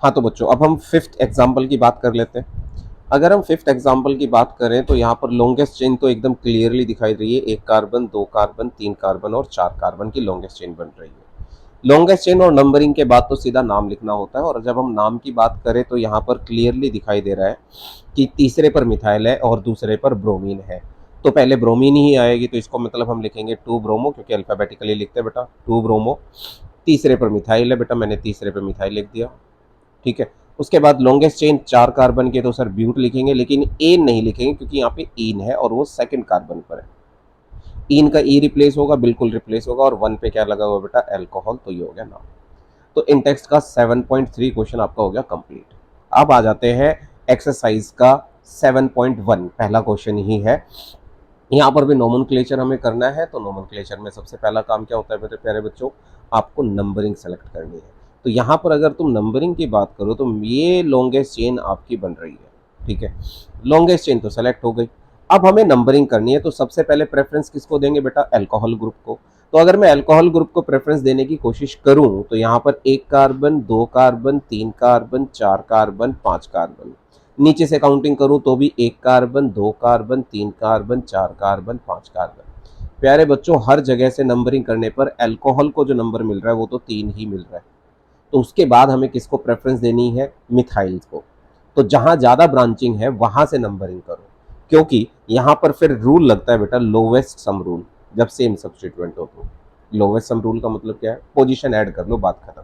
हाँ तो बच्चों अब हम फिफ्थ एग्जाम्पल की बात कर लेते हैं। अगर हम फिफ्थ एग्जाम्पल की बात करें तो यहाँ पर लॉन्गेस्ट चेन तो एकदम क्लियरली दिखाई दे रही है, एक कार्बन, दो कार्बन, तीन कार्बन और चार कार्बन की लॉन्गेस्ट चेन बन रही है। लॉन्गेस्ट चेन और नंबरिंग के बाद तो सीधा नाम लिखना होता है, और जब हम नाम की बात करें तो यहाँ पर क्लियरली दिखाई दे रहा है कि तीसरे पर मिथाइल है और दूसरे पर ब्रोमीन है। तो पहले ब्रोमीन ही आएगी, तो इसको मतलब हम लिखेंगे टू ब्रोमो, क्योंकि अल्फाबेटिकली लिखते हैं बेटा टू ब्रोमो। तीसरे पर मिथाइल है बेटा, मैंने तीसरे पर मिथाइल लिख दिया। ठीक है, उसके बाद लॉन्गेस्ट चेन चार कार्बन के तो सर ब्यूट लिखेंगे, लेकिन एन नहीं लिखेंगे क्योंकि यहाँ पे ईन है और वो सेकंड कार्बन पर है। ईन का ई रिप्लेस होगा, बिल्कुल रिप्लेस होगा, और वन पे क्या लगा हुआ बेटा, एल्कोहल, तो ये हो गया नाम। तो इन टेक्स्ट का 7.3 क्वेश्चन आपका हो गया कंप्लीट। अब आ जाते हैं एक्सरसाइज का 7.1, पहला क्वेश्चन ही है। यहाँ पर भी नोमेनक्लेचर हमें करना है। तो नोमेनक्लेचर में सबसे पहला काम क्या होता है मेरे प्यारे बच्चों, आपको नंबरिंग सेलेक्ट करनी है। तो यहाँ पर अगर तुम नंबरिंग की बात करो तो ये लॉन्गेस्ट चेन आपकी बन रही है। ठीक है, लॉन्गेस्ट चेन तो सेलेक्ट हो गई। अब हमें नंबरिंग करनी है, तो सबसे पहले प्रेफरेंस किसको देंगे बेटा, अल्कोहल ग्रुप को। तो अगर मैं अल्कोहल ग्रुप को प्रेफरेंस देने की कोशिश करूं तो यहाँ पर एक कार्बन, दो कार्बन, तीन कार्बन, चार कार्बन, पांच कार्बन। नीचे से काउंटिंग करूं तो भी एक कार्बन, दो कार्बन, तीन कार्बन, चार कार्बन, पांच कार्बन। प्यारे बच्चों हर जगह से नंबरिंग करने पर अल्कोहल को जो नंबर मिल रहा है वो तो तीन ही मिल रहा है। तो उसके बाद हमें किसको प्रेफरेंस देनी है, मिथाइल को। तो जहां ज्यादा ब्रांचिंग है वहां से नंबरिंग करो, क्योंकि यहां पर फिर रूल लगता है बेटा लोवेस्ट सम रूल, जब सेम सब्स्टिट्यूएंट हो तो। लोवेस्ट सम रूल का मतलब क्या है, पोजीशन ऐड कर लो, बात खत्म।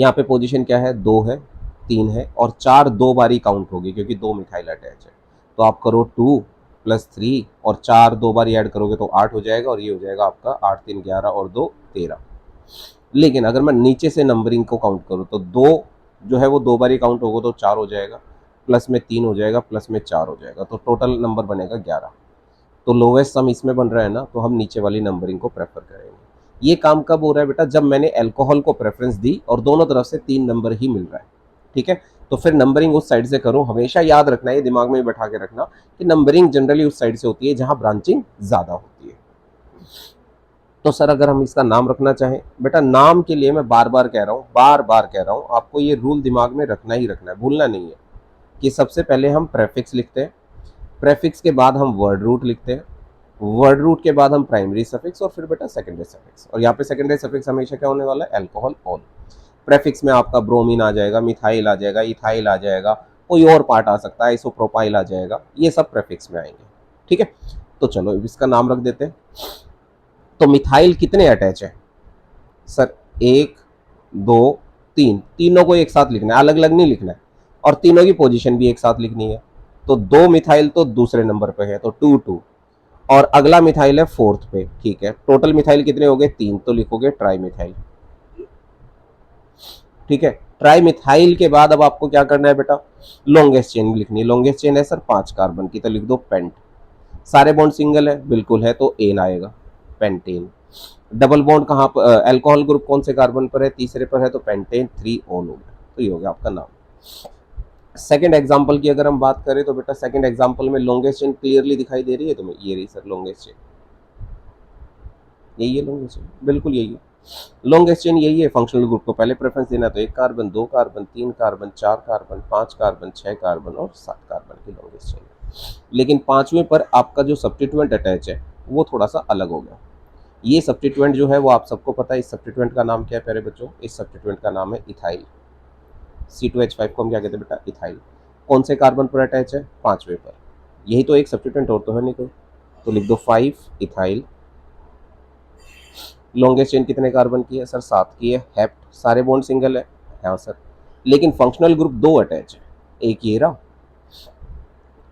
यहाँ पे पोजीशन क्या है, दो है, तीन है और चार दो बारी काउंट होगी क्योंकि दो मिथाइल अटैच है। तो आप करो 2 + 3 और चार दो बारी ऐड करोगे तो 8 हो जाएगा, और ये हो जाएगा आपका 8 3 11 और 2 13। लेकिन अगर मैं नीचे से नंबरिंग को काउंट करूँ तो दो जो है वो दो बारी काउंट होगा तो 4 हो जाएगा, प्लस में 3 हो जाएगा, प्लस में 4 हो जाएगा, तो टोटल नंबर बनेगा 11। तो लोवेस्ट सम इसमें बन रहा है ना, तो हम नीचे वाली नंबरिंग को प्रेफर करेंगे। ये काम कब हो रहा है बेटा, जब मैंने अल्कोहल को प्रेफरेंस दी और दोनों तरफ से तीन नंबर ही मिल रहा है। ठीक है, तो फिर नंबरिंग उस साइड से करो। हमेशा याद रखना, ये दिमाग में बैठा के रखना कि नंबरिंग जनरली उस साइड से होती है जहां ब्रांचिंग ज्यादा होती है। तो सर अगर हम इसका नाम रखना चाहें, बेटा नाम के लिए मैं बार बार कह रहा हूँ, बार बार कह रहा हूँ, आपको ये रूल दिमाग में रखना ही रखना है, भूलना नहीं है कि सबसे पहले हम प्रेफिक्स लिखते हैं, प्रेफिक्स के बाद हम वर्ड रूट लिखते हैं, वर्ड रूट के बाद हम प्राइमरी सफिक्स और फिर बेटा सेकेंडरी सफिक्स। और यहाँ पे सेकेंडरी सफिक्स हमेशा क्या होने वाला है, अल्कोहल ऑल। प्रेफिक्स में आपका ब्रोमीन आ जाएगा, मिथाइल आ जाएगा, इथाइल आ जाएगा, कोई और पार्ट आ सकता है, आइसोप्रोपाइल आ जाएगा, ये सब प्रेफिक्स में आएंगे। ठीक है, तो चलो इसका नाम रख देते हैं। तो मिथाइल कितने अटैच है सर, एक, दो, तीन, तीनों को एक साथ लिखना है, अलग अलग नहीं लिखना है, और तीनों की पोजीशन भी एक साथ लिखनी है। तो दो मिथाइल तो दूसरे नंबर पे है, तो 2 2, और अगला मिथाइल है फोर्थ पे। ठीक है, टोटल मिथाइल कितने हो गए, तीन, तो लिखोगे ट्राई मिथाइल। ठीक है, ट्राई मिथाइल के बाद अब आपको क्या करना है बेटा, लॉन्गेस्ट चेन लिखनी है। लॉन्गेस्ट चेन है सर 5 कार्बन की, तो लिख दो पेंट। सारे बॉन्ड सिंगल है, बिल्कुल है, तो एन आएगा, पेंटेन। डबल बॉन्ड कहाँ पर, अल्कोहल ग्रुप कौन से कार्बन पर है, तीसरे पर है, तो पेंटेन 3 ओन हो गया, तो ये हो गया आपका नाम। सेकंड एग्जांपल की अगर हम बात करें तो बेटा सेकंड एग्जांपल में लॉन्गेस्ट चेन क्लियरली दिखाई दे रही है तुम्हें, ये रही सर लॉन्गेस्ट चेन, यही है लॉन्गेस्ट चेन, बिल्कुल यही है लॉन्गेस्ट चेन, यही है। फंक्शनल ग्रुप को पहले प्रेफरेंस देना, तो एक कार्बन, दो कार्बन, तीन कार्बन, चार कार्बन, पांच कार्बन, छह कार्बन और सात कार्बन की लॉन्गेस्ट चेन। लेकिन पांचवें पर आपका जो सब्स्टिट्यूएंट अटैच है वो थोड़ा सा अलग हो गया। ये सब्स्टिट्यूएंट जो है वो आप सबको पता है, इस सब्स्टिट्यूएंट का नाम क्या है प्यारे बच्चों, इस सब्स्टिट्यूएंट का नाम है इथाइल। C2H5 को हम क्या कहते हैं बेटा, इथाइल। कौन से कार्बन पर अटैच है, पांचवें पर। यही तो एक सब्स्टिट्यूएंट और तो है नहीं कोई, तो लिख दो 5 इथाइल। लॉन्गेस्ट चेन कितने कार्बन की है सर, 7 की है, हेप्ट। सारे बॉन्ड सिंगल है, हाँ सर, लेकिन फंक्शनल ग्रुप दो अटैच है, एक ये रहा,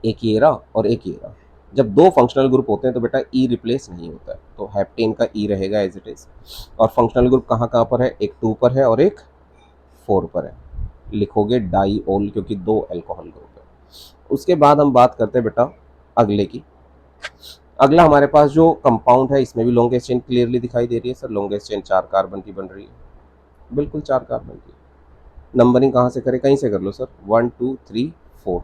एक ये रहा और एक ये रहा। जब दो फंक्शनल ग्रुप होते हैं तो बेटा ई रिप्लेस नहीं होता है, तो हेप्टेन का ई रहेगा एज इट इज। और फंक्शनल ग्रुप कहाँ कहाँ पर है, एक 2 पर है और एक 4 पर है, लिखोगे डाईओल, क्योंकि दो अल्कोहल ग्रुप है। उसके बाद हम बात करते हैं बेटा अगले की। अगला हमारे पास जो कंपाउंड है इसमें भी लॉन्गेस्ट चेन क्लियरली दिखाई दे रही है सर, लॉन्गेस्ट चेन 4 कार्बन की बन रही है, बिल्कुल 4 कार्बन की। नंबरिंग कहाँ से करें, कहीं से कर लो सर, 1 2 3 4।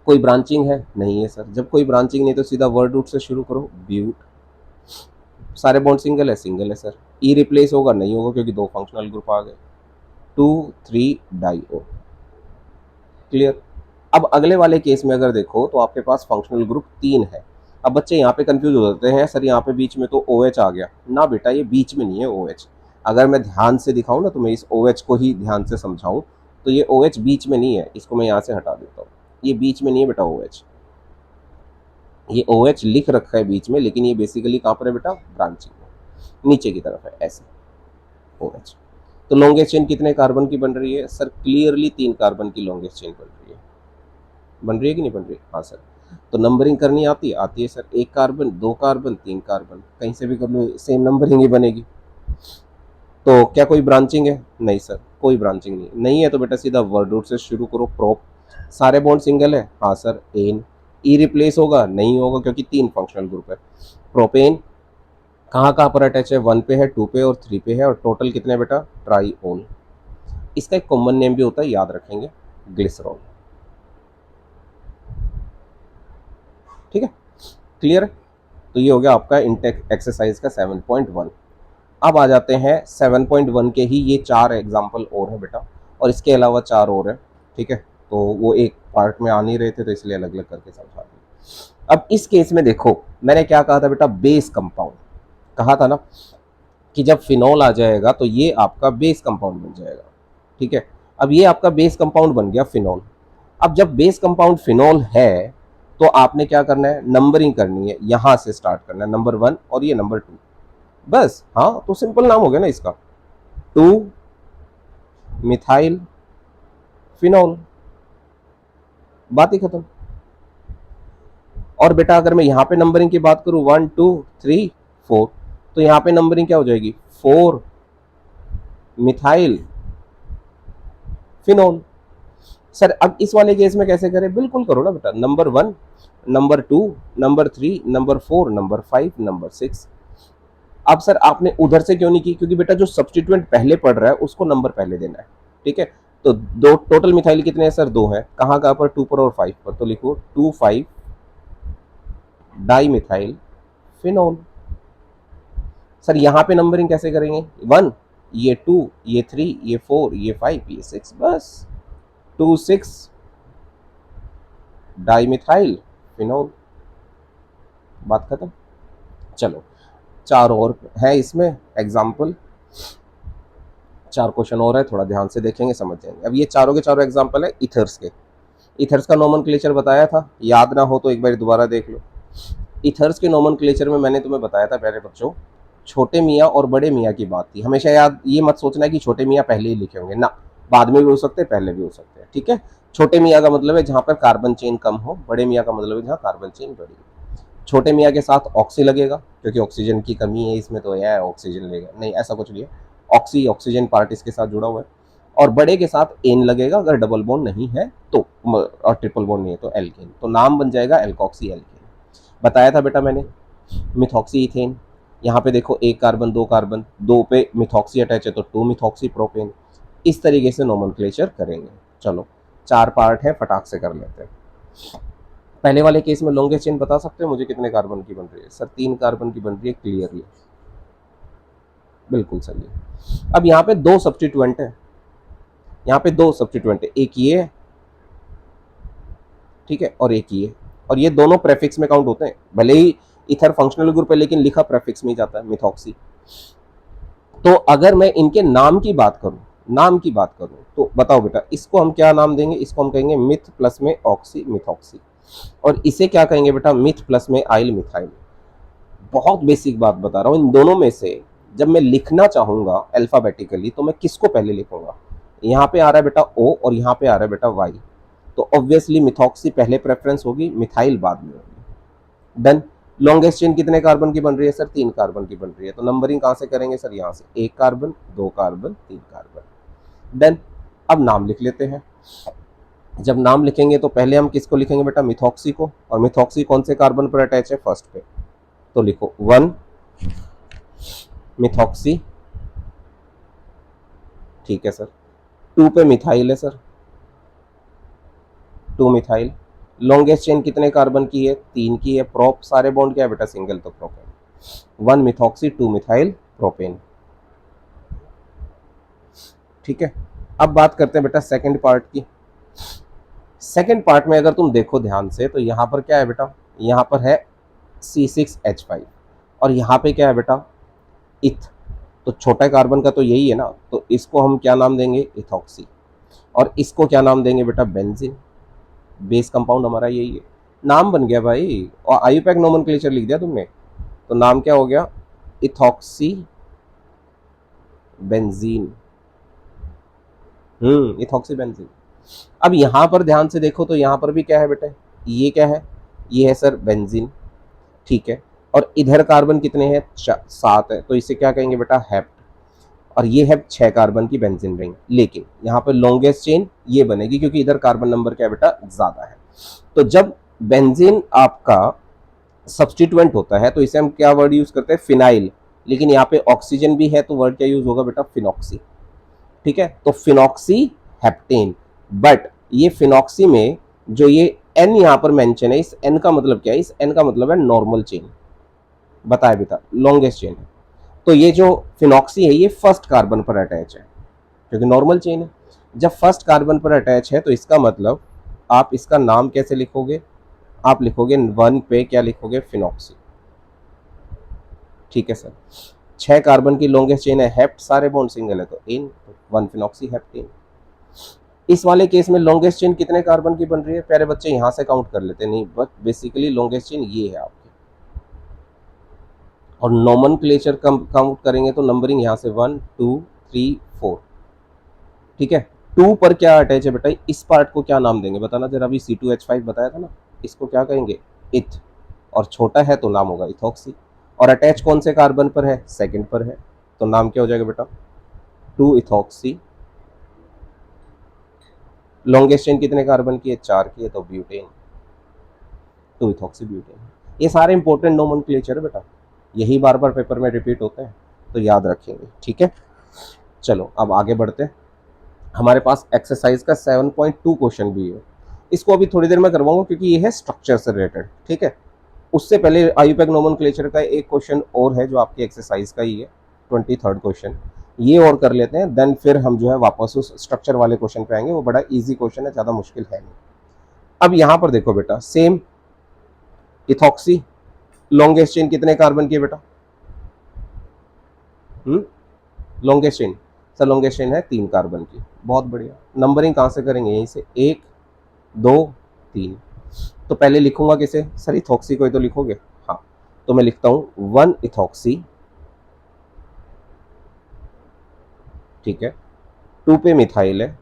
कोई ब्रांचिंग है, नहीं है सर। जब कोई ब्रांचिंग नहीं तो सीधा वर्ड रूट से शुरू करो, ब्यूट। सारे बॉन्ड सिंगल है, सिंगल है सर। ई रिप्लेस होगा, नहीं होगा क्योंकि दो फंक्शनल ग्रुप आ गए। 2,3 डाइओ। क्लियर। अब अगले वाले केस में अगर देखो तो आपके पास फंक्शनल ग्रुप 3 है। अब बच्चे यहाँ पे कंफ्यूज हो जाते हैं, सर यहाँ पे बीच में तो OH आ गया ना। बेटा ये बीच में नहीं है OH। अगर मैं ध्यान से दिखाऊं ना, तो मैं इस OH को ही ध्यान से समझाऊं, तो ये OH बीच में नहीं है। इसको मैं यहाँ से हटा देता हूँ। ये बीच में नहीं है बेटा OH। ये OH लिख रखा है बीच में, लेकिन ये बेसिकली कहाँ पर है बेटा, ब्रांचिंग में नीचे की तरफ है ऐसे OH। तो लॉन्गेस्ट चेन कितने कार्बन की बन रही है सर? क्लियरली 3 कार्बन की लॉन्गेस्ट चेन बन रही है। बन रही है कि नहीं बन रही? हाँ सर। तो नंबरिंग करनी आती है? आती है सर। 1 कार्बन, 2 कार्बन, 3 कार्बन, कहीं से भी कर लो, सेम नंबरिंग ही बनेगी। तो क्या कोई ब्रांचिंग है? नहीं सर, कोई ब्रांचिंग नहीं है। तो बेटा सीधा वर्ड रूट से शुरू करो। प्रोप, सारे बॉन्ड सिंगल है? हाँ सर। एन, ई रिप्लेस होगा? नहीं होगा, क्योंकि 3 फंक्शनल ग्रुप है। प्रोपेन कहाँ कहाँ पर अटैच है? 1 पे है, 2 पे और 3 पे है। और टोटल कितने बेटा? ट्राईओन। इसका एक कॉमन नेम भी होता है, याद रखेंगे, ग्लिसरॉल। ठीक है, क्लियर है? तो ये हो गया आपका इंटेक एक्सरसाइज का 7.1। अब आ जाते हैं 7.1 के ही ये 4 एग्जाम्पल और हैं बेटा, और इसके अलावा 4 और हैं। ठीक है, तो वो एक पार्ट में आ नहीं रहे थे, तो इसलिए अलग अलग करके समझा दिया। अब इस केस में देखो, मैंने क्या कहा था बेटा? बेस कंपाउंड कहा था ना, कि जब फिनॉल आ जाएगा तो ये आपका बेस कंपाउंड बन जाएगा। ठीक है, अब ये आपका बेस कंपाउंड बन गया फिनॉल। अब जब बेस कंपाउंड फिनॉल है, तो आपने क्या करना है? नंबरिंग करनी है, यहां से स्टार्ट करना है, नंबर 1 और ये नंबर 2, बस। हाँ, तो सिंपल नाम हो गया ना इसका, 2 मिथाइल फिनॉल, बात ही खत्म। और बेटा अगर मैं यहाँ पे नंबरिंग की बात करूँ 1 2 3 4, तो यहाँ पे नंबरिंग क्या हो जाएगी? 4 मिथाइल फिनॉल। सर अब इस वाले केस में कैसे करें? बिल्कुल करो ना बेटा, number 1, number 2, number 3, number 4, number 5, number 6। अब सर आपने उधर से क्यों नहीं की? क्योंकि बेटा जो सब्स्टिट्यूएंट पहले पढ़ रहा है उसको नंबर पहले देना है। ठीक है, तो दो टोटल मिथाइल कितने हैं सर? 2 है। कहाँ कहाँ पर? 2 पर और 5 पर। तो लिखो 2,5 डाई मिथाइल फिनॉल। सर यहाँ पे नंबरिंग कैसे करेंगे? 1, ये 2, ये 3, ये 4, ये 5, ये 6, बस 2,6 डाई मिथाइल फिनॉल, बात खत्म। चलो 4 और है इसमें एग्जाम्पल, 4 क्वेश्चन और है, थोड़ा ध्यान से देखेंगे समझ जाएंगे। अब ये चारों के चारों एग्जाम्पल है इथर्स के। इथर्स का नोमेनक्लेचर बताया था, याद ना हो तो एक बार दोबारा देख लो। इथर्स के नोमेनक्लेचर में मैंने तुम्हें बताया था प्यारे बच्चों, छोटे मियाँ और बड़े मियाँ की बात थी। हमेशा याद, ये मत सोचना कि छोटे मियाँ पहले ही लिखे होंगे ना, बाद में भी हो सकते हैं, पहले भी हो सकते हैं। ठीक है, छोटे मियाँ का मतलब है जहाँ पर कार्बन चेन कम हो, बड़े मियाँ का मतलब है जहाँ कार्बन चेन बड़ी हो। छोटे मियाँ के साथ ऑक्सी लगेगा, क्योंकि ऑक्सीजन की कमी है इसमें, तो यह ऑक्सीजन लेगा नहीं, ऐसा कुछ नहीं है। ऑक्सी ऑक्सीजन पार्ट इसके साथ जुड़ा हुआ है। और बड़े के साथ एन लगेगा, अगर डबल बॉन्ड नहीं है तो, और ट्रिपल बॉन्ड नहीं है तो एल्केन, तो नाम बन जाएगा एल्कोक्सी एल्केन। बताया था बेटा मैंने। मिथॉक्सी इथेन, यहाँ पे देखो 1 कार्बन 2 कार्बन, 2 पे मिथॉक्सी अटैच है तो 2 मिथॉक्सी प्रोपेन। इस तरीके से नोमेनक्लेचर करेंगे। चलो 4 पार्ट है, फटाक से कर लेते हैं। पहले वाले केस में लॉन्गेस्ट चेन बता सकते हो मुझे कितने कार्बन की बन रही है? सर 3 कार्बन की बन रही है, क्लियरली, बिल्कुल सही है। अब यहाँ पे 2 सब्स्टिट्यूएंट है, यहाँ पे 2 सब्स्टिट्यूएंट है, एक ये है, ठीक है, और एक ये, और ये दोनों प्रेफिक्स में काउंट होते हैं। भले ही इथर फंक्शनल ग्रुप है, लेकिन लिखा प्रेफिक्स में ही जाता है, मिथॉक्सी। तो अगर मैं इनके नाम की बात करूं, नाम की बात करूं, तो बताओ बेटा इसको हम क्या नाम देंगे? इसको हम कहेंगे मिथ प्लस में ऑक्सी मिथॉक्सी, और इसे क्या कहेंगे बेटा? मिथ प्लस में आइल मिथाइल। बहुत बेसिक बात बता रहा हूँ, इन दोनों में से जब मैं लिखना चाहूंगा अल्फाबेटिकली तो मैं किसको पहले लिखूंगा? यहाँ पे आ रहा है बेटा O और यहाँ पे आ रहा है बेटा Y, तो ऑब्वियसली मिथॉक्सी पहले प्रेफरेंस होगी, मिथाइल बाद में होगी। डन। लॉन्गेस्ट चेन कितने कार्बन की बन रही है सर? 3 कार्बन की बन रही है, तो नंबरिंग कहाँ से करेंगे सर? यहाँ से 1 कार्बन 2 कार्बन 3 कार्बन। डन। अब नाम लिख लेते हैं। जब नाम लिखेंगे तो पहले हम किसको लिखेंगे बेटा? मिथॉक्सी को, और मिथॉक्सी कौन से कार्बन पर अटैच है? फर्स्ट पे, तो लिखो 1 मिथॉक्सी, ठीक है सर। 2 पे मिथाइल है सर, 2 मिथाइल। लॉन्गेस्ट चेन कितने कार्बन की है? 3 की है। प्रोप सारे बॉन्ड क्या है बेटा? सिंगल, तो प्रोपेन। 1 मिथॉक्सी 2 मिथाइल प्रोपेन, ठीक है। अब बात करते हैं बेटा सेकंड पार्ट की। सेकंड पार्ट में अगर तुम देखो ध्यान से तो यहाँ पर क्या है बेटा, यहाँ पर है C6H5 और यहाँ पे क्या है बेटा, इथ। तो छोटा कार्बन का तो यही है ना, तो इसको हम क्या नाम देंगे, इथॉक्सी। और इसको क्या नाम देंगे बेटा, बेंजीन। बेस कंपाउंड हमारा यही है, नाम बन गया भाई। और आईयूपैक नोमेनक्लेचर लिख दिया तुमने, तो नाम क्या हो गया, इथॉक्सी बेंजीन। Ethoxy benzene. अब यहां पर ध्यान से देखो तो यहां पर भी क्या है बेटा, ये क्या है, ये है सर बेंजीन, ठीक है। और इधर कार्बन कितने हैं, 7 है, तो इसे क्या कहेंगे बेटा, हेप्ट। और ये है 6 कार्बन की बेंजीन रिंग। लेकिन यहाँ पे लॉन्गेस्ट चेन ये बनेगी क्योंकि इधर कार्बन नंबर क्या है बेटा, ज्यादा है। तो जब बेंजीन आपका सब्स्टिट्यूएंट होता है तो इसे हम क्या वर्ड यूज करते हैं, फिनाइल। लेकिन यहाँ पे ऑक्सीजन भी है तो वर्ड क्या यूज होगा बेटा, फिनॉक्सी। ठीक है, तो फिनॉक्सी हेप्टेन। बट ये फिनॉक्सी में जो ये एन यहाँ पर मेंशन है, इस एन का मतलब क्या है, इस एन का मतलब है नॉर्मल चेन। बताया बेटा, लॉन्गेस्ट चेन है। तो ये जो फिनॉक्सी है ये फर्स्ट कार्बन पर अटैच है क्योंकि नॉर्मल चेन है। जब फर्स्ट कार्बन पर अटैच है तो इसका मतलब आप इसका नाम कैसे लिखोगे, आप लिखोगे 1 पे क्या लिखोगे, फिनॉक्सी। ठीक है सर, 6 कार्बन की लॉन्गेस्ट चेन है, हेप्ट सारे बॉन्ड सिंगल है तो इन 1 फिनॉक्सी हेप्टेन। इस वाले केस में लॉन्गेस्ट चेन कितने कार्बन की बन रही है प्यारे बच्चे, यहां से काउंट कर लेते नहीं, बट बेसिकली लॉन्गेस्ट चेन ये है आपकी। और नोमेनक्लेचर काउंट करेंगे तो नंबरिंग यहां से 1 2 3 4। ठीक है, 2 पर क्या अटैच है बेटा, इस पार्ट को क्या नाम देंगे बताना जरा, अभी C2H5 बताया था ना, इसको क्या कहेंगे, इथ। और छोटा है तो नाम होगा इथॉक्सी। और अटैच कौन से कार्बन पर है, सेकंड पर है, तो नाम क्या हो जाएगा बेटा, 2 इथॉक्सी। लॉन्गेस्ट चेन कितने कार्बन की है, 4 की है, तो ब्यूटेन, 2 इथॉक्सी ब्यूटेन। ये सारे इंपॉर्टेंट नोमेनक्लेचर है बेटा, यही बार बार पेपर में रिपीट होते हैं तो याद रखेंगे। ठीक है, चलो अब आगे बढ़ते हैं। हमारे पास एक्सरसाइज का 7.2 क्वेश्चन भी है, इसको अभी थोड़ी देर में करवाऊंगा क्योंकि ये है स्ट्रक्चर से रिलेटेड। ठीक है, उससे पहले आईयूपैक नोमेनक्लेचर का एक क्वेश्चन और है जो आपकी एक्सरसाइज का ही है, 23rd क्वेश्चन, ये और कर लेते हैं, देन फिर हम जो है वापस उस स्ट्रक्चर वाले क्वेश्चन पे आएंगे। वो बड़ा इजी क्वेश्चन है, ज़्यादा मुश्किल है नहीं। अब यहाँ पर देखो बेटा, सेम इथॉक्सी, लॉन्गेस्ट चेन कितने कार्बन की है बेटा, longest chain, sir longest chain है 3 कार्बन की, बहुत बढ़िया। नंबरिंग कहाँ से करेंगे, यहीं से 1 2 3। तो पहले लिखूंगा किसे, सर इथॉक्सी को ही तो लिखोगे, हाँ, तो मैं लिखता हूं 1 इथॉक्सी, ठीक है, 2 पे मिथाइल है,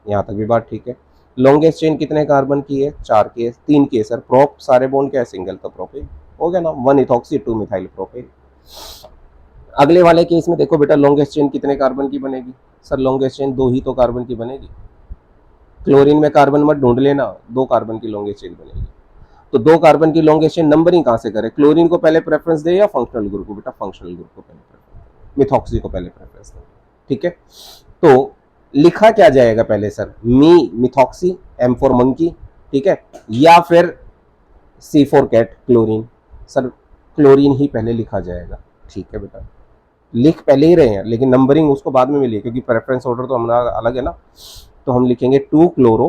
यहां तक भी बात ठीक है। लॉन्गेस्ट चेन कितने कार्बन की है, 4 की है, 3 की है सर, प्रोप सारे बॉन्ड क्या है, सिंगल, तो प्रोपेन हो गया ना, 1 इथॉक्सी 2 मिथाइल प्रोपेन। अगले वाले केस में देखो बेटा, लॉन्गेस्ट चेन कितने कार्बन की बनेगी, सर लॉन्गेस्ट चेन 2 ही तो कार्बन की बनेगी। क्लोरीन में कार्बन मत ढूंढ लेना, 2 कार्बन की लॉन्गेस्ट चेन बनेगी। तो 2 कार्बन की लॉन्गेस्ट चेन, नंबरिंग कहां से करें, क्लोरीन को पहले प्रेफरेंस दे या फंक्शनल ग्रुप को, बेटा फंक्शनल ग्रुप को पहले प्रेफरेंस, मिथॉक्सी को पहले प्रेफरेंस दे। ठीक है, तो लिखा क्या जाएगा पहले sir, methoxy, M for monkey, ठीक है, या फिर C for cat, chlorine. Sir chlorine ही पहले लिखा जाएगा, ठीक है बेटा, लिख पहले ही रहे हैं लेकिन नंबरिंग उसको बाद में मिली क्योंकि प्रेफरेंस ऑर्डर तो हमारा अलग है ना। तो हम लिखेंगे 2 क्लोरो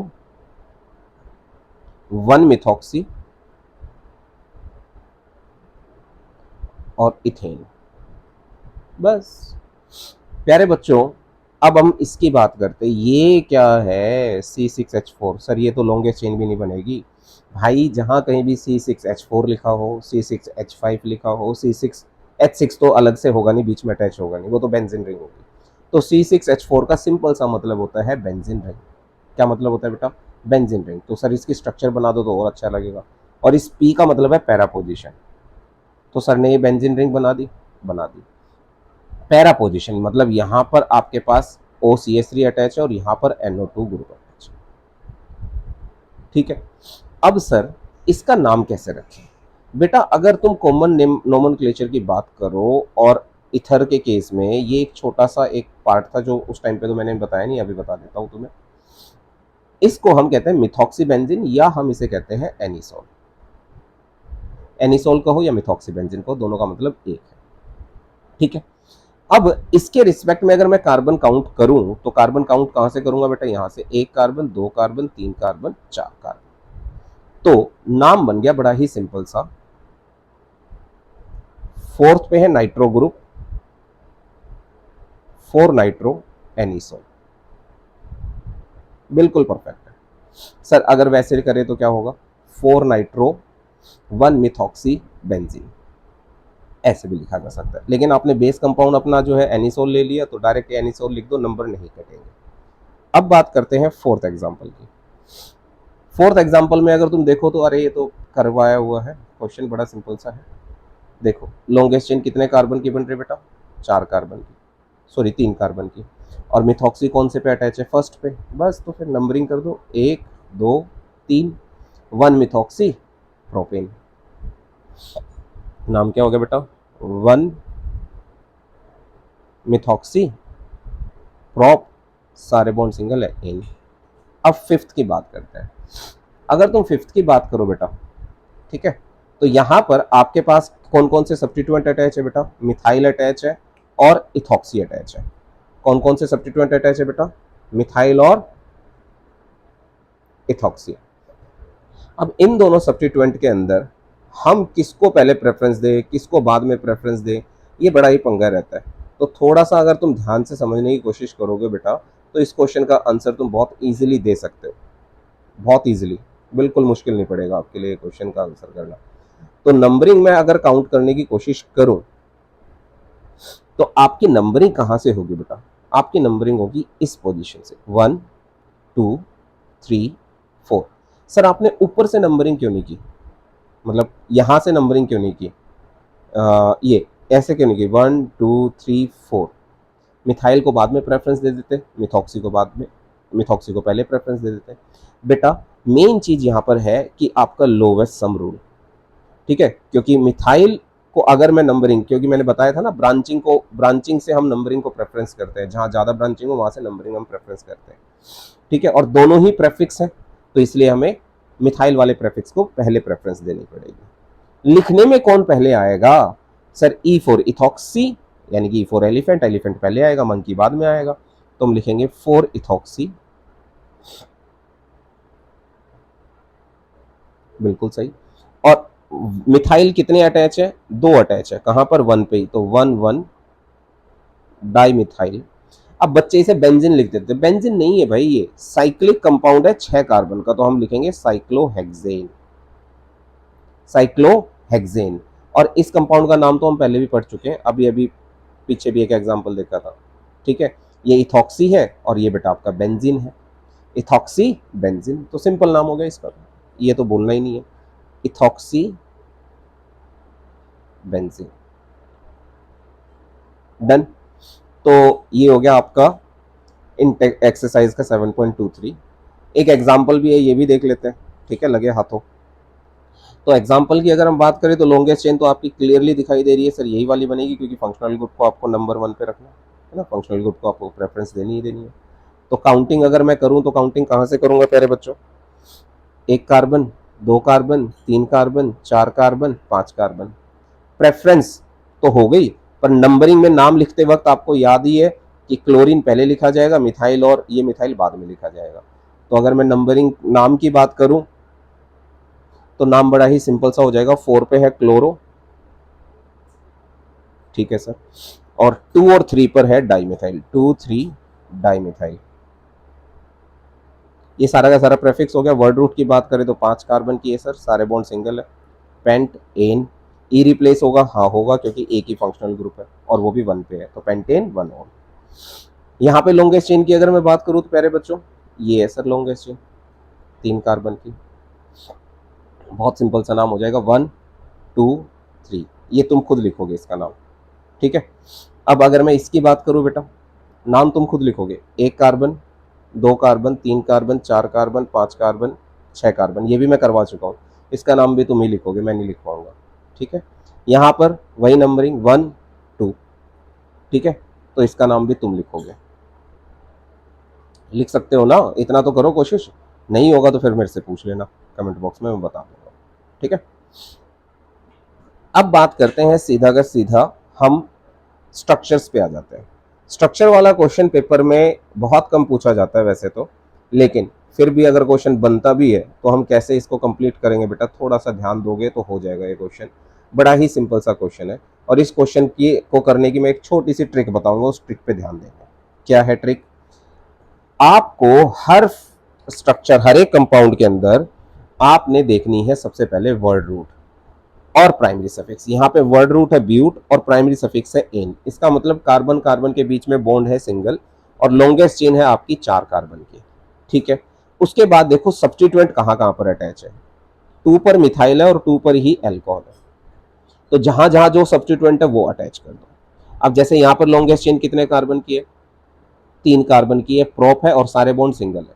1 मिथॉक्सी और इथेन। बस प्यारे बच्चों, अब हम इसकी बात करते हैं, ये क्या है C6H4, सर ये तो लॉन्गेस्ट चेन भी नहीं बनेगी भाई। जहां कहीं भी C6H4 लिखा हो, C6H5 लिखा हो, C6H6 तो अलग से होगा नहीं, बीच में अटैच होगा नहीं, वो तो बेंजीन रिंग होगी। तो C6H4 का सिंपल सा मतलब होता है बेंजीन रिंग। क्या मतलब होता है बेटा, बेंजीन रिंग। तो सर इसकी स्ट्रक्चर बना दो तो और अच्छा लगेगा। और इस P का मतलब है पैरा पोजिशन, तो सर ने ये बेंजीन रिंग बना दी, बना दी। पैरा पोजिशन मतलब यहां पर आपके पास OCH3 अटैच है और यहां पर NO2 ग्रुप अटैच है। ठीक है, अब सर इसका नाम कैसे रखें बेटा, अगर तुम कॉमन नोमेनक्लेचर की बात करो और इथर के केस में ये एक छोटा सा एक पार्ट था जो उस टाइम पे तो मैंने बताया नहीं, अभी बता देता हूं तुम्हें। इसको हम कहते हैं मिथॉक्सी बेंजीन या हम इसे कहते हैं एनिसोल। एनिसोल कहो या मिथॉक्सी बेंजीन कहो, दोनों का मतलब एक है। ठीक है, अब इसके रिस्पेक्ट में अगर मैं कार्बन काउंट करूं तो कार्बन काउंट कहां से करूंगा बेटा, यहां से 1 कार्बन 2 कार्बन 3 कार्बन 4 कार्बन। तो नाम बन गया बड़ा ही सिंपल सा। फोर्थ पे है नाइट्रो ग्रुप, 4 नाइट्रो एनिसोल, बिल्कुल परफेक्ट है सर। अगर वैसे करें तो क्या होगा, 4 नाइट्रो 1 मिथॉक्सी बेंजीन, ऐसे भी लिखा जा सकता है। लेकिन आपने बेस कंपाउंड अपना जो है एनिसोल ले लिया तो डायरेक्ट एनिसोल लिख दो, नंबर नहीं कटेंगे। अब बात करते हैं फोर्थ एग्जांपल की। फोर्थ एग्जांपल में अगर तुम देखो तो अरे ये तो करवाया हुआ है, क्वेश्चन बड़ा सिंपल सा है। देखो लॉन्गेस्ट चेन कितने कार्बन की बन रही बेटा, 4 कार्बन की, सॉरी 3 कार्बन की। और मिथॉक्सी कौन से पे अटैच है, फर्स्ट पे। बस तो फिर नंबरिंग कर दो, 1 2 3, 1 मिथॉक्सी प्रोपेन। नाम क्या हो गया बेटा, 1 मिथॉक्सी प्रोप, सारे बॉन्ड सिंगल है, इन। अब फिफ्थ की बात करते हैं। अगर तुम फिफ्थ की बात करो बेटा, ठीक है, तो यहां पर आपके पास कौन कौन से सब्स्टिट्यूएंट अटैच है बेटा, मिथाइल अटैच है और इथॉक्सी अटैच है। कौन कौन से सब्स्टिट्यूएंट अटैच है बेटा, मिथाइल और इथॉक्सी। अब इन दोनों सब्स्टिट्यूएंट के अंदर हम किसको पहले प्रेफरेंस दें, किसको बाद में प्रेफरेंस दें, ये बड़ा ही पंगा रहता है। तो थोड़ा सा अगर तुम ध्यान से समझने की कोशिश करोगे बेटा तो इस क्वेश्चन का आंसर तुम बहुत इजीली दे सकते हो, बहुत इजीली, बिल्कुल मुश्किल नहीं पड़ेगा आपके लिए क्वेश्चन का आंसर करना। तो नंबरिंग में अगर काउंट करने की कोशिश करूं तो आपकी नंबरिंग कहां से होगी बेटा, आपकी नंबरिंग होगी इस पोजीशन से, 1 2 3 4। सर आपने ऊपर से नंबरिंग क्यों नहीं की, मतलब यहां से नंबरिंग क्यों नहीं की, ये ऐसे क्यों नहीं की, 1 2 3 4। मिथाइल को बाद में प्रेफरेंस दे देते, मिथॉक्सी को बाद में, मिथॉक्सी को पहले प्रेफरेंस दे देते। बेटा मेन चीज यहां पर है कि आपका लोवेस्ट सम रूल, ठीक है, क्योंकि मिथाइल को अगर मैं नंबरिंग, क्योंकि मैंने बताया था ना ब्रांचिंग से हम नंबरिंग को प्रेफरेंस करते हैं, जहां ज्यादा ब्रांचिंग हो वहां से नंबरिंग हम प्रेफरेंस करते हैं, ठीक है, और दोनों ही प्रेफिक्स हैं तो इसलिए हमें मिथाइल वाले प्रेफिक्स को पहले प्रेफरेंस देनी पड़ेगी। लिखने में कौन पहले आएगा सर, ई फॉर इथॉक्सी, यानी कि ई फॉर एलिफेंट, एलिफेंट पहले आएगा, मंकी बाद में आएगा, तो हम लिखेंगे 4 इथॉक्सी, बिल्कुल सही। और मिथाइल कितने अटैच है, 2 अटैच है, कहां पर, 1 पे ही, तो 1 1 डाई मिथाइल। अब बच्चे इसे बेंजीन लिख देते हैं, बेंजीन नहीं है भाई, ये साइक्लिक कंपाउंड है 6 कार्बन का, तो हम लिखेंगे साइक्लोहेक्सेन, साइक्लोहेक्सेन। और इस कंपाउंड का नाम तो हम पहले भी पढ़ चुके हैं, अभी अभी पीछे भी एक एग्जांपल देखा था, ठीक है। ये इथॉक्सी है और ये बेटा आपका बेंजीन है, इथॉक्सी बेंजीन, तो सिंपल नाम हो गया इसका, ये तो बोलना ही नहीं है, इथॉक्सी बेंजीन, डन। तो ये हो गया आपका इन एक्सरसाइज का 7.23। एक एग्जांपल भी है, ये भी देख लेते हैं, ठीक है, लगे हाथों। तो एग्जांपल की अगर हम बात करें तो लॉन्गेस्ट चेन तो आपकी क्लियरली दिखाई दे रही है सर, यही वाली बनेगी, क्योंकि फंक्शनल ग्रुप को आपको नंबर 1 पे रखना है ना, फंक्शनल ग्रुप को आपको प्रेफरेंस देनी ही देनी है। तो काउंटिंग अगर मैं करूं तो काउंटिंग कहां से करूंगा प्यारे बच्चों, 1 carbon 2 carbon 3 carbon 4 carbon 5 carbon. Preference तो हो गई, पर नंबरिंग में नाम लिखते वक्त आपको याद ही है कि क्लोरीन पहले लिखा जाएगा, मिथाइल और ये मिथाइल बाद में लिखा जाएगा। तो अगर मैं नंबरिंग नाम की बात करूं तो नाम बड़ा ही सिंपल सा हो जाएगा, 4 पे है क्लोरो, ठीक है सर, और 2 और 3 पर है डाइमिथाइल, 2 3 डाइमिथाइल। ये सारा का सारा प्रेफिक्स हो गया। वर्ड रूट की बात करें तो 5 कार्बन की है सर, सारे बॉन्ड सिंगल है, पेंट एन। ई रिप्लेस होगा, हाँ होगा, क्योंकि एक ही फंक्शनल ग्रुप है और वो भी 1 पे है, तो पेंटेन 1 ऑन। यहाँ पे लॉन्गेस्ट चेन की अगर मैं बात करूँ तो प्यारे बच्चों ये है सर लॉन्गेस्ट चेन, 3 कार्बन की, बहुत सिंपल सा नाम हो जाएगा, 1 2 3, ये तुम खुद लिखोगे इसका नाम, ठीक है। अब अगर मैं इसकी बात करूँ बेटा, नाम तुम खुद लिखोगे, 1 carbon 2 carbon 3 carbon 4 carbon 5 carbon 6 carbon, ये भी मैं करवा चुका हूँ, इसका नाम भी तुम ही लिखोगे, मैं नहीं लिख पाऊंगा, ठीक है। यहाँ पर वही नंबरिंग 1 2, ठीक है, तो इसका नाम भी तुम लिखोगे, लिख सकते हो ना, इतना तो करो कोशिश, नहीं होगा तो फिर मेरे से पूछ लेना कमेंट बॉक्स में, मैं बता दूंगा, ठीक है। अब बात करते हैं सीधा का सीधा हम स्ट्रक्चर्स पे आ जाते हैं। स्ट्रक्चर वाला क्वेश्चन पेपर में बहुत कम पूछा जाता है वैसे तो, लेकिन फिर भी अगर क्वेश्चन बनता भी है तो हम कैसे इसको कंप्लीट करेंगे बेटा, थोड़ा सा ध्यान दोगे तो हो जाएगा ये क्वेश्चन। बड़ा ही सिंपल सा क्वेश्चन है, और इस क्वेश्चन की को करने की मैं एक छोटी सी ट्रिक बताऊंगा, उस ट्रिक पे ध्यान देंगे। क्या है ट्रिक? आपको हर स्ट्रक्चर, हर एक कंपाउंड के अंदर आपने देखनी है सबसे पहले वर्ड रूट और प्राइमरी सफिक्स। यहाँ पे वर्ड रूट है ब्यूट और प्राइमरी सफिक्स है एन। इसका मतलब कार्बन कार्बन के बीच में बॉन्ड है सिंगल, और लॉन्गेस्ट चेन है आपकी 4 कार्बन की। ठीक है, उसके बाद देखो सब्स्टिट्यूएंट कहाँ कहाँ पर अटैच है। 2 पर मिथाइल है और 2 पर ही एल्कोहल है, तो जहां जहां जो सब्स्टिट्यूएंट है वो अटैच कर दो। अब जैसे यहाँ पर लॉन्गेस्ट चेन कितने कार्बन की है? 3 कार्बन की है, प्रोप है और सारे बॉन्ड सिंगल है।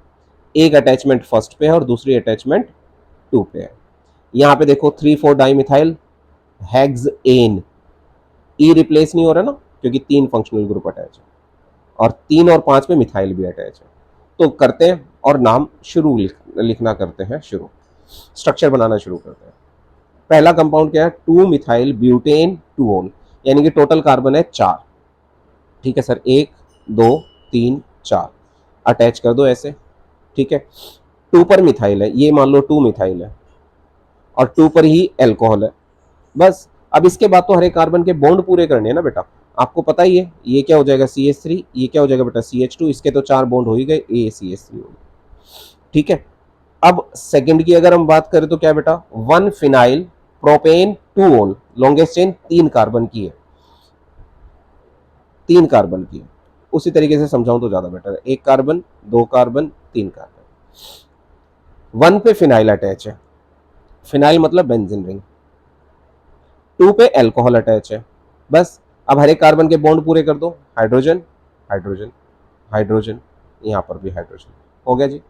एक अटैचमेंट फर्स्ट पे है और दूसरी अटैचमेंट 2 पे है। यहाँ पे देखो 3,4 डाई मिथाइल हेक्सेन, ई रिप्लेस नहीं हो रहा ना, क्योंकि 3 फंक्शनल ग्रुप अटैच है, और 3 और 5 पे मिथाइल भी अटैच है। तो करते हैं और नाम शुरू लिखना करते हैं, शुरू स्ट्रक्चर बनाना शुरू करते हैं। पहला कंपाउंड क्या है? 2 मिथाइल ब्यूटेन 2 यानी कि टोटल कार्बन है 4। ठीक है सर, 1 2 3 4 अटैच कर दो ऐसे। ठीक है, 2 पर मिथाइल है, ये मान लो 2 मिथाइल है, और 2 पर ही एल्कोहल है। बस अब इसके बाद तो हर एक कार्बन के बॉन्ड पूरे करने हैं ना बेटा, आपको पता ही है। ये क्या हो जाएगा? CH3, ये क्या हो जाएगा बेटा? CH2, इसके तो 4 बॉन्ड हो ही गए, ACH3 हो गए। ठीक है, अब सेकंड की अगर हम बात करें तो क्या बेटा? 1 phenyl propane 2 longest chain 3 carbon की है, 3 कार्बन की है। उसी तरीके से समझाऊं तो ज्यादा बेटर है। 1 कार्बन 2 कार्बन 3 कार्बन, 1 पे फिनाइल अटैच है, फिनाइल मतलब बेंजीन रिंग। 2 पे एल्कोहल अटैच है। बस अब हर एक कार्बन के बॉन्ड पूरे कर दो, हाइड्रोजन हाइड्रोजन हाइड्रोजन, यहां पर भी हाइड्रोजन हो गया जी।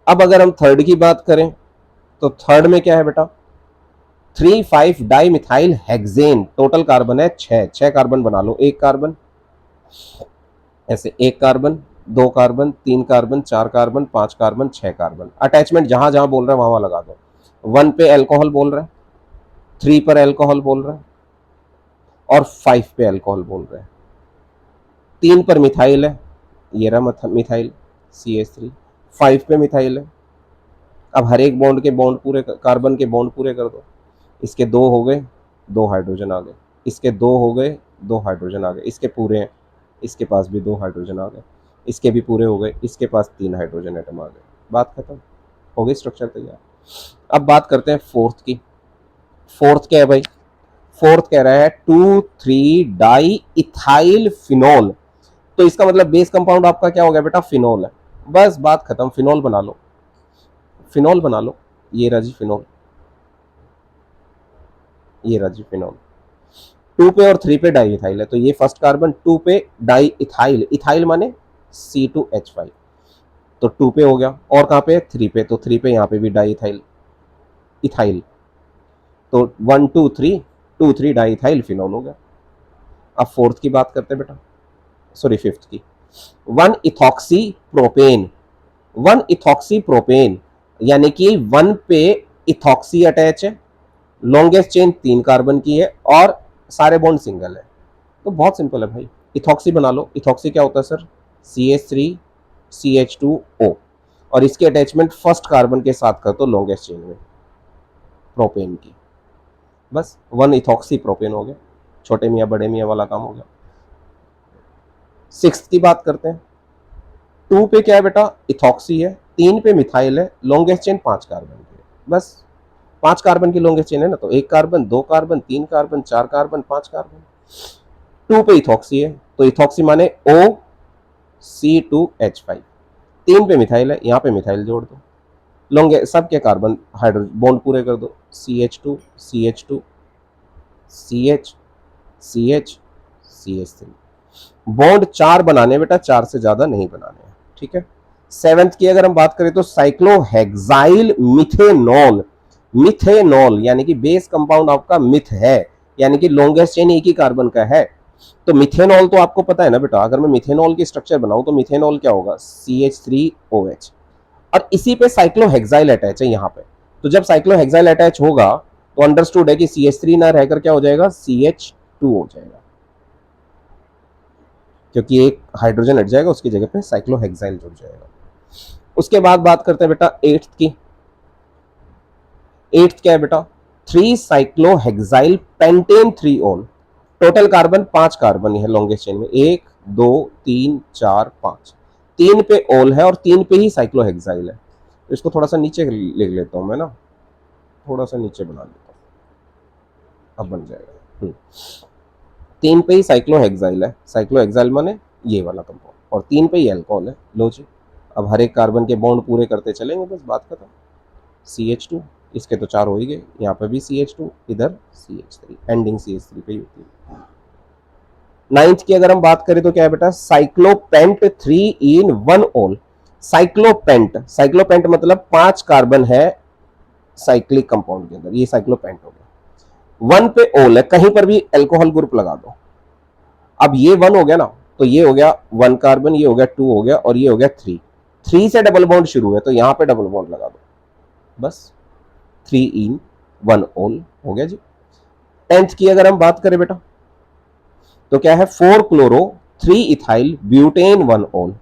अब अगर हम थर्ड की बात करें तो थर्ड में क्या है बेटा? 3,5 di methyl hexane, total carbon है 6 कार्बन बना लो। 1 कार्बन ऐसे, 1 carbon 2 carbon 3 carbon 4 carbon 5 carbon 6 carbon. Attachment जहां जहां बोल रहा है वहां वहां लगा दो। 1 पे एल्कोहल बोल रहा है, 3 पर एल्कोहल बोल रहा है, और 5 पे एल्कोहल बोल रहे हैं। 3 पर मिथाइल है, ये रहा मिथाइल CH3, 5 पे मिथाइल है। अब हर एक बॉन्ड के बॉन्ड पूरे, कार्बन के बॉन्ड पूरे कर दो। इसके 2 हो गए, 2 हाइड्रोजन आ गए, इसके 2 हो गए, 2 हाइड्रोजन आ गए, इसके पूरे हैं, इसके पास भी 2 हाइड्रोजन आ गए, इसके भी पूरे हो गए, इसके पास 3 हाइड्रोजन एटम आ गए। बात खत्म हो गई, स्ट्रक्चर तैयार। अब बात करते हैं फोर्थ की। फोर्थ क्या है भाई? फोर्थ कह रहा है 2,3 डाई इथाइल फिनोल। तो इसका मतलब बेस कंपाउंड आपका क्या हो गया बेटा? फिनोल है। बस बात खत्म, फिनोल बना लो, फिनोल बना लो। ये रहा जी फिनोल, ये रहा जी फिनोल। 2 पे और 3 पे डाई इथाइल है, तो ये फर्स्ट कार्बन 2 पे डाई इथाइल, इथाइल माने C2H5, तो 2 पे हो गया। और कहाँ पे? 3 पे, तो 3 पे यहाँ पे भी डाई इथाइल, इथाइल, तो 1 2 3 2 3 डाई इथाइल फिनोल हो गया। अब फोर्थ की बात करते हैं बेटा, सॉरी फिफ्थ की। 1 इथॉक्सी प्रोपेन, 1 इथॉक्सी प्रोपेन यानी कि 1 पे इथॉक्सी अटैच है, लॉन्गेस्ट चेन 3 कार्बन की है, और सारे बॉन्ड सिंगल है। तो बहुत सिंपल है भाई, इथॉक्सी बना लो। इथॉक्सी क्या होता है सर? CH3 CH2O, और इसके अटैचमेंट फर्स्ट कार्बन के साथ कर दो लॉन्गेस्ट चेन में, प्रोपेन की। बस 1 इथॉक्सी प्रोपेन हो गया, छोटे मियाँ बड़े मियाँ वाला काम हो गया। सिक्स्थ की बात करते हैं। 2 पे क्या है बेटा? इथॉक्सी है, 3 पे मिथाइल है, लॉन्गेस्ट चेन 5 कार्बन की है। बस 5 कार्बन की लॉन्गेस्ट चेन है ना, तो 1 carbon 2 carbon 3 carbon 4 carbon 5 carbon. 2 पे इथॉक्सी है, तो इथॉक्सी माने OC2H5। 3 पे मिथाइल है, यहाँ पे मिथाइल जोड़ दो, लॉन्गे सबके कार्बन हाइड्रोजन बॉन्ड पूरे कर दो। CH2 CH2 CH CH CH3। Bond 4 बनाने बेटा, 4 से ज्यादा नहीं बनाने हैं। ठीक है, सेवेंथ की अगर हम बात करें तो साइक्लोहेक्साइल मिथेनॉल। मिथेनॉल यानी कि बेस कंपाउंड आपका मिथ है, यानी कि लॉन्गेस्ट चेन एक ही कार्बन का है। तो मिथेनॉल तो आपको पता है ना बेटा, अगर मैं मिथेनॉल की स्ट्रक्चर बनाऊं तो मिथेनॉल क्या होगा? CH3OH, और इसी पे साइक्लोहेक्साइल अटैच है यहाँ पे। तो जब साइक्लोहेक्साइल अटैच होगा तो अंडरस्टूड है कि CH3 ना रहकर क्या हो जाएगा? CH2 हो जाएगा। क्योंकि एक हाइड्रोजन हट जाएगा, उसकी जगह पे साइक्लोहेक्साइल जुड़ जाएगा। उसके बाद बात करते हैं बेटा एट्थ की। एट्थ क्या है बेटा, 3 साइक्लोहेक्साइल पेंटेन 3 ओल। टोटल कार्बन 5 कार्बन है लॉन्गेस्ट चेन में, 1 2 3 4 5। 3 पे ओल है और 3 पे ही साइक्लोहेक्साइल है। तो इसको थोड़ा सा नीचे लिख लेता हूं मैं ना, थोड़ा सा नीचे बना लेता हूं, अब बन जाएगा। 3 पे ही साइक्लोहेक्साइल है, साइक्लोहेक्साइल माने ये वाला कंपाउंड, और 3 पे ही अल्कोहल है। लो जी, अब हर एक कार्बन के बॉन्ड पूरे करते चलेंगे, बस बात खत्म। CH2, इसके तो 4 हो ही गए, यहाँ पे भी CH2, इधर CH3, एंडिंग CH3 पे ही होती है। नाइन्थ की अगर हम बात करें तो क्या है बेटा, साइक्लोपेंट 3 इन 1 ओल। साइक्लोपेंट, साइक्लोपेंट मतलब 5 कार्बन है साइक्लिक कंपाउंड के अंदर, ये साइक्लोपेंट हो गया। 1 पे ओल है, कहीं पर भी अल्कोहल ग्रुप लगा दो। अब ये 1 हो गया ना, तो ये हो गया 1 कार्बन, ये हो गया 2 हो गया, और ये हो गया 3। 3 से डबल बॉन्ड शुरू है, तो यहां पे डबल बॉन्ड लगा दो, बस 3 इन 1 ओल हो गया जी। 10th की अगर हम बात करें बेटा, तो क्या है, 4 क्लोरो 3 इथाइल ब्यूटेन 1 ओल।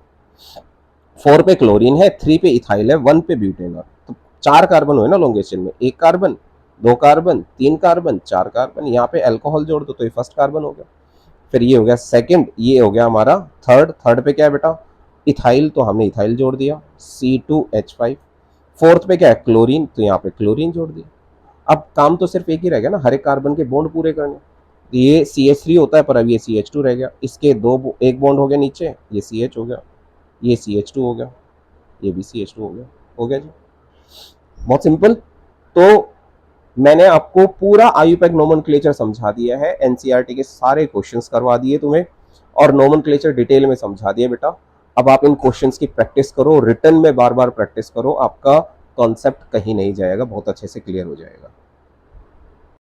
4 पे क्लोरीन है, 3 पे इथाइल है, 1 पे ब्यूटेन है। तो 4 कार्बन हुए ना लॉन्गेस्ट चेन में, 1 कार्बन 2 कार्बन 3 कार्बन 4 कार्बन, यहाँ पे अल्कोहल जोड़ दो तो ये फर्स्ट कार्बन हो गया। फिर ये हो गया सेकंड, ये हो गया हमारा थर्ड। थर्ड पे क्या है बेटा, इथाइल, तो हमने इथाइल जोड़ दिया, C2H5। फोर्थ पे क्या है, क्लोरीन, तो यहाँ पे क्लोरीन जोड़ दिया। अब काम तो सिर्फ एक ही रह गया ना, हर एक कार्बन के बॉन्ड पूरे करने। ये CH3 होता है, पर अब ये CH2 रह गया, इसके एक बॉन्ड हो गया नीचे, ये CH हो गया, ये CH2 हो गया, ये भी CH2 हो गया जी। बहुत सिंपल। तो मैंने आपको पूरा आयुपैक नोमेनक्लेचर समझा दिया है, एनसीईआरटी के सारे क्वेश्चंस करवा दिए तुम्हें, और नोमेनक्लेचर डिटेल में समझा दिया बेटा। अब आप इन क्वेश्चंस की प्रैक्टिस करो, रिटर्न में बार बार प्रैक्टिस करो, आपका कॉन्सेप्ट कहीं नहीं जाएगा, बहुत अच्छे से क्लियर हो जाएगा।